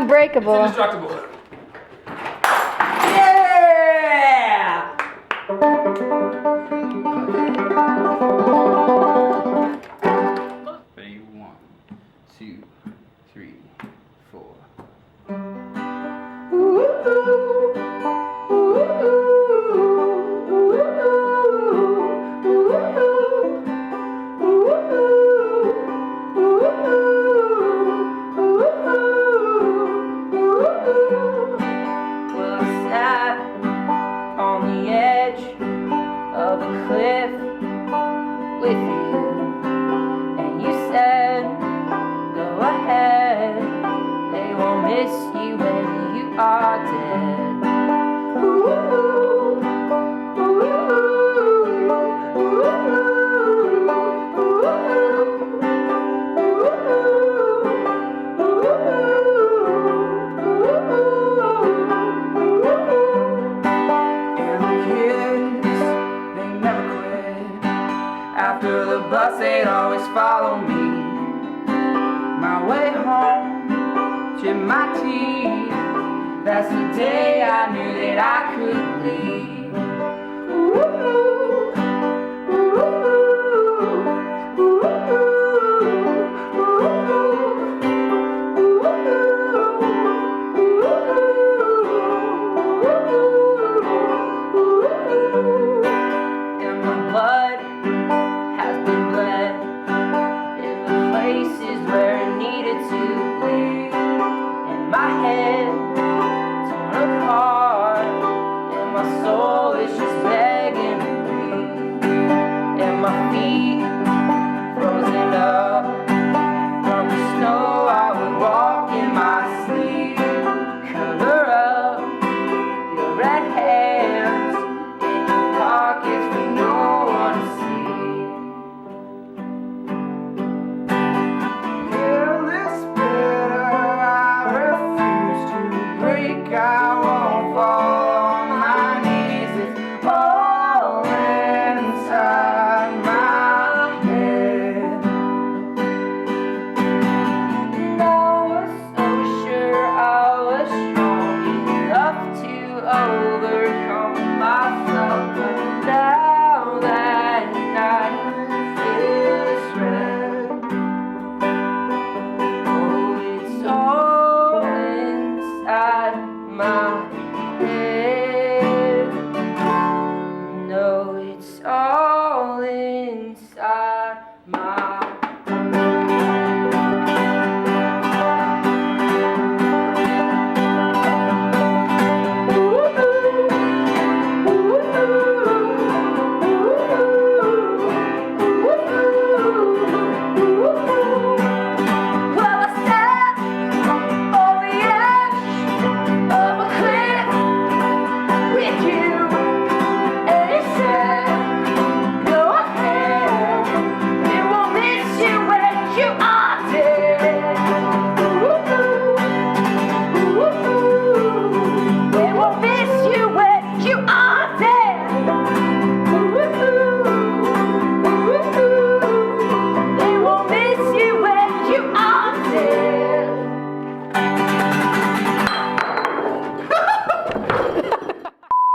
unbreakable. It's indestructible. Yeah! Ready? 1, 2, 3, 4. Well, I sat on the edge of a cliff with you, and you said, go ahead, they won't miss you when you are dead. After the bus, they'd always follow me. My way home, chip my teeth. That's the day I knew that I could leave. And my blood has been bled in the places where it needed to bleed. And my head torn apart, and my soul is just begging to breathe. And my feet frozen up from the snow, I would walk in my sleep. Cover up your red hands in your pockets for no one to see. Feel this bitter, I refuse to break. I won't fall on my knees. It's all inside my head. And I was so sure I was strong enough to overcome myself, but now that I feel this red, oh, it's all inside my head. No, it's all inside my Well, I sat on the edge of a cliff with you,